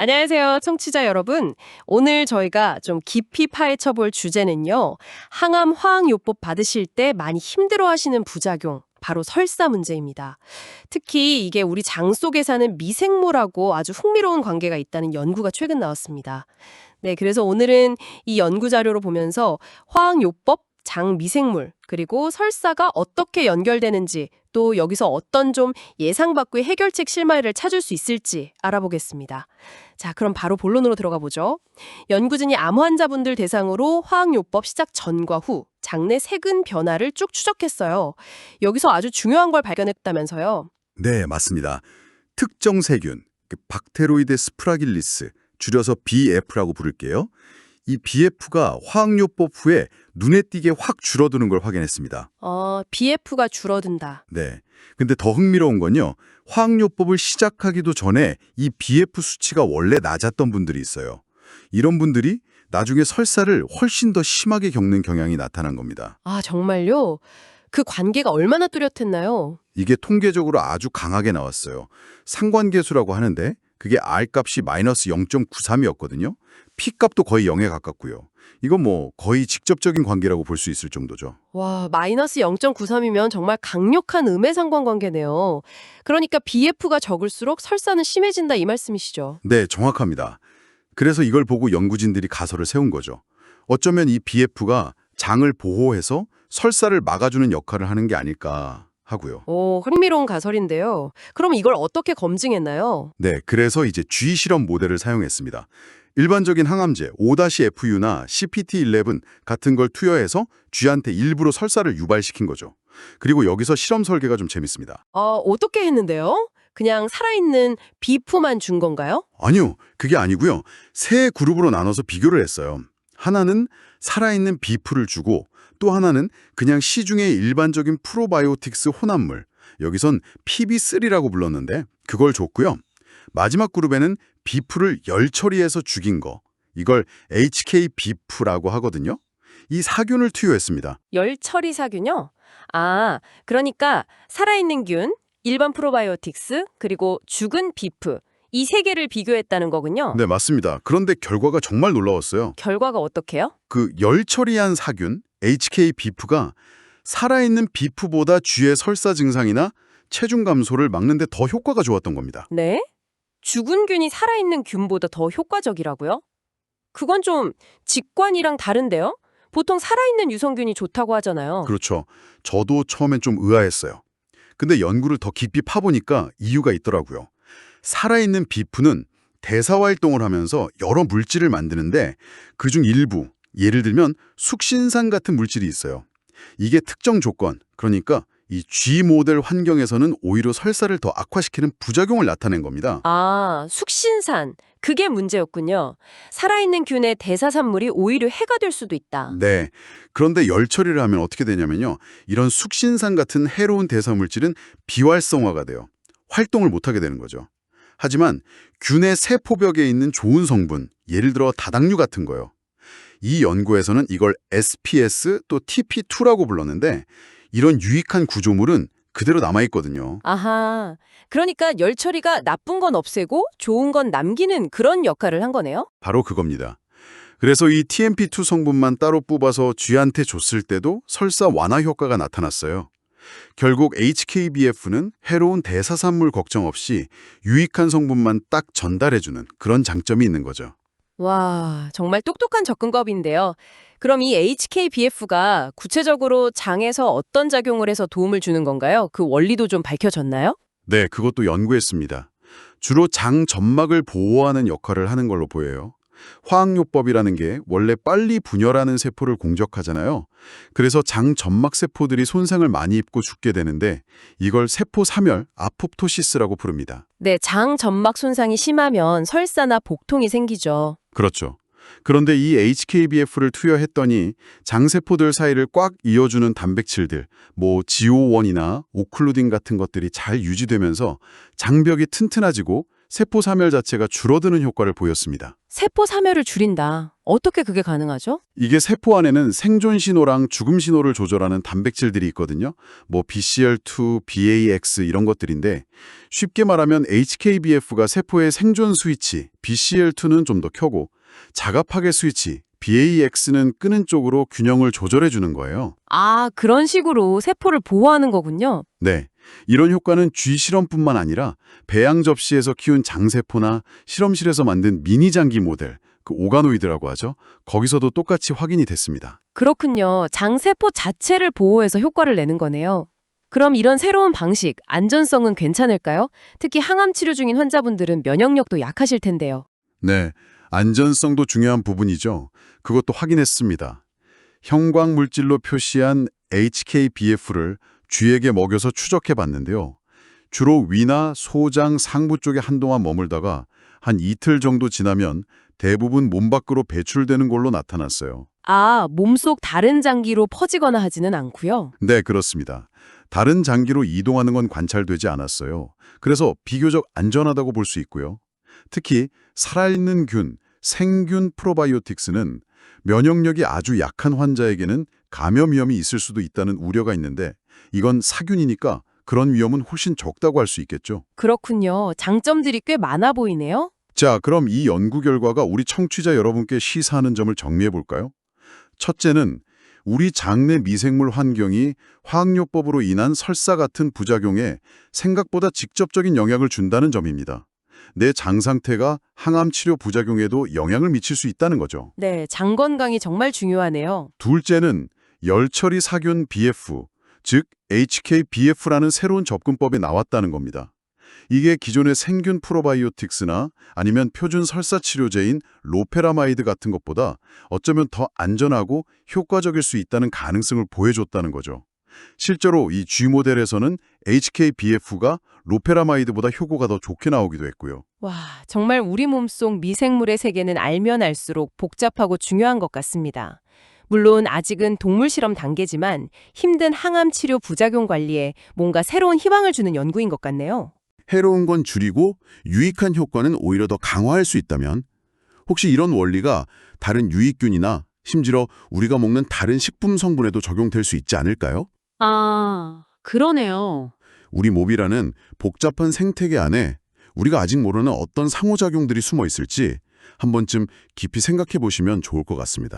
안녕하세요, 청취자 여러분. 오늘 저희가 좀 깊이 파헤쳐 볼 주제는요. 항암 화학요법 받으실 때 많이 힘들어 하시는 부작용, 바로 설사 문제입니다. 특히 이게 우리 장 속에 사는 미생물하고 아주 흥미로운 관계가 있다는 연구가 최근 나왔습니다. 네, 그래서 오늘은 이 연구 자료를 보면서 화학요법, 장 미생물, 그리고 설사가 어떻게 연결되는지, 또 여기서 어떤 좀 예상 밖의 해결책 실마리를 찾을 수 있을지 알아보겠습니다. 자, 그럼 바로 본론으로 들어가 보죠. 연구진이 암 환자분들 대상으로 화학요법 시작 전과 후 장내 세균 변화를 쭉 추적했어요. 여기서 아주 중요한 걸 발견했다면서요. 네, 맞습니다. 특정 세균, 박테로이데 스프라길리스, 줄여서 BF라고 부를게요. 이 BF가 화학요법 후에 눈에 띄게 확 줄어드는 걸 확인했습니다. BF가 줄어든다. 네. 근데 더 흥미로운 건요. 화학요법을 시작하기도 전에 이 BF 수치가 원래 낮았던 분들이 있어요. 이런 분들이 나중에 설사를 훨씬 더 심하게 겪는 경향이 나타난 겁니다. 아, 정말요? 그 관계가 얼마나 뚜렷했나요? 이게 통계적으로 아주 강하게 나왔어요. 상관계수라고 하는데 그게 R값이 마이너스 0.93이었거든요. P값도 거의 0에 가깝고요. 이건 뭐 거의 직접적인 관계라고 볼 수 있을 정도죠. 와, 마이너스 0.93이면 정말 강력한 음해 상관관계네요. 그러니까 BF가 적을수록 설사는 심해진다 이 말씀이시죠? 네, 정확합니다. 그래서 이걸 보고 연구진들이 가설을 세운 거죠. 어쩌면 이 BF가 장을 보호해서 설사를 막아주는 역할을 하는 게 아닐까 하고요. 오, 흥미로운 가설인데요. 그럼 이걸 어떻게 검증했나요? 네, 그래서 이제 G 실험 모델을 사용했습니다. 일반적인 항암제 5-FU나 CPT11 같은 걸 투여해서 쥐한테 일부러 설사를 유발시킨 거죠. 그리고 여기서 실험 설계가 좀 재밌습니다. 어떻게 했는데요? 그냥 살아있는 비프만 준 건가요? 아니요, 그게 아니고요. 세 그룹으로 나눠서 비교를 했어요. 하나는 살아있는 비프를 주고 또 하나는 그냥 시중의 일반적인 프로바이오틱스 혼합물, 여기선 PB3라고 불렀는데 그걸 줬고요. 마지막 그룹에는 비프를 열 처리해서 죽인 거, 이걸 HK 비프라고 하거든요. 이 사균을 투여했습니다. 열 처리 사균요? 아, 그러니까 살아있는 균, 일반 프로바이오틱스, 그리고 죽은 비프, 이 세 개를 비교했다는 거군요. 네, 맞습니다. 그런데 결과가 정말 놀라웠어요. 결과가 어떻게요? 그 열 처리한 사균, HK 비프가 살아있는 비프보다 쥐의 설사 증상이나 체중 감소를 막는 데 더 효과가 좋았던 겁니다. 네? 죽은 균이 살아있는 균보다 더 효과적이라고요? 그건 좀 직관이랑 다른데요? 보통 살아있는 유성균이 좋다고 하잖아요. 그렇죠. 저도 처음엔 좀 의아했어요. 근데 연구를 더 깊이 파보니까 이유가 있더라고요. 살아있는 비프는 대사활동을 하면서 여러 물질을 만드는데 그중 일부, 예를 들면 숙신산 같은 물질이 있어요. 이게 특정 조건, 그러니까 이 G 모델 환경에서는 오히려 설사를 더 악화시키는 부작용을 나타낸 겁니다. 아, 숙신산. 그게 문제였군요. 살아있는 균의 대사산물이 오히려 해가 될 수도 있다. 네. 그런데 열 처리를 하면 어떻게 되냐면요. 이런 숙신산 같은 해로운 대사물질은 비활성화가 돼요. 활동을 못하게 되는 거죠. 하지만 균의 세포벽에 있는 좋은 성분, 예를 들어 다당류 같은 거요. 이 연구에서는 이걸 SPS 또 TP2라고 불렀는데 이런 유익한 구조물은 그대로 남아있거든요. 아하. 그러니까 열 처리가 나쁜 건 없애고 좋은 건 남기는 그런 역할을 한 거네요? 바로 그겁니다. 그래서 이 TMP2 성분만 따로 뽑아서 쥐한테 줬을 때도 설사 완화 효과가 나타났어요. 결국 HKBF는 해로운 대사산물 걱정 없이 유익한 성분만 딱 전달해주는 그런 장점이 있는 거죠. 와, 정말 똑똑한 접근법인데요. 그럼 이 HKBF가 구체적으로 장에서 어떤 작용을 해서 도움을 주는 건가요? 그 원리도 좀 밝혀졌나요? 네, 그것도 연구했습니다. 주로 장 점막을 보호하는 역할을 하는 걸로 보여요. 화학요법이라는 게 원래 빨리 분열하는 세포를 공격하잖아요. 그래서 장 점막 세포들이 손상을 많이 입고 죽게 되는데 이걸 세포 사멸, 아포프토시스라고 부릅니다. 네, 장 점막 손상이 심하면 설사나 복통이 생기죠. 그렇죠. 그런데 이 HKBF를 투여했더니 장세포들 사이를 꽉 이어주는 단백질들, 뭐 GO1이나 오클루딘 같은 것들이 잘 유지되면서 장벽이 튼튼해지고 세포 사멸 자체가 줄어드는 효과를 보였습니다. 세포 사멸을 줄인다. 어떻게 그게 가능하죠? 이게 세포 안에는 생존 신호랑 죽음 신호를 조절하는 단백질들이 있거든요. 뭐 BCL2, BAX 이런 것들인데 쉽게 말하면 HKBF가 세포의 생존 스위치, BCL2는 좀 더 켜고 자가 파괴 스위치, BAX는 끄는 쪽으로 균형을 조절해 주는 거예요. 아, 그런 식으로 세포를 보호하는 거군요. 네. 이런 효과는 쥐 실험뿐만 아니라 배양 접시에서 키운 장세포나 실험실에서 만든 미니 장기 모델, 그 오가노이드라고 하죠. 거기서도 똑같이 확인이 됐습니다. 그렇군요. 장세포 자체를 보호해서 효과를 내는 거네요. 그럼 이런 새로운 방식, 안전성은 괜찮을까요? 특히 항암 치료 중인 환자분들은 면역력도 약하실 텐데요. 네. 안전성도 중요한 부분이죠. 그것도 확인했습니다. 형광 물질로 표시한 HKBF를 쥐에게 먹여서 추적해 봤는데요. 주로 위나 소장, 상부 쪽에 한동안 머물다가 한 이틀 정도 지나면 대부분 몸 밖으로 배출되는 걸로 나타났어요. 아, 몸속 다른 장기로 퍼지거나 하지는 않고요. 네, 그렇습니다. 다른 장기로 이동하는 건 관찰되지 않았어요. 그래서 비교적 안전하다고 볼 수 있고요. 특히 살아있는 균, 생균 프로바이오틱스는 면역력이 아주 약한 환자에게는 감염 위험이 있을 수도 있다는 우려가 있는데 이건 사균이니까 그런 위험은 훨씬 적다고 할 수 있겠죠. 그렇군요. 장점들이 꽤 많아 보이네요. 자, 그럼 이 연구 결과가 우리 청취자 여러분께 시사하는 점을 정리해 볼까요? 첫째는 우리 장내 미생물 환경이 화학요법으로 인한 설사 같은 부작용에 생각보다 직접적인 영향을 준다는 점입니다. 내 장 상태가 항암 치료 부작용에도 영향을 미칠 수 있다는 거죠. 네, 장 건강이 정말 중요하네요. 둘째는 열처리 사균 BF, 즉 HKBF라는 새로운 접근법이 나왔다는 겁니다. 이게 기존의 생균 프로바이오틱스나 아니면 표준 설사 치료제인 로페라마이드 같은 것보다 어쩌면 더 안전하고 효과적일 수 있다는 가능성을 보여줬다는 거죠. 실제로 이 G 모델에서는 HKBF가 로페라마이드보다 효과가 더 좋게 나오기도 했고요. 와, 정말 우리 몸속 미생물의 세계는 알면 알수록 복잡하고 중요한 것 같습니다. 물론 아직은 동물 실험 단계지만 힘든 항암 치료 부작용 관리에 뭔가 새로운 희망을 주는 연구인 것 같네요. 해로운 건 줄이고 유익한 효과는 오히려 더 강화할 수 있다면 혹시 이런 원리가 다른 유익균이나 심지어 우리가 먹는 다른 식품 성분에도 적용될 수 있지 않을까요? 아, 그러네요. 우리 몸이라는 복잡한 생태계 안에 우리가 아직 모르는 어떤 상호작용들이 숨어 있을지 한 번쯤 깊이 생각해 보시면 좋을 것 같습니다.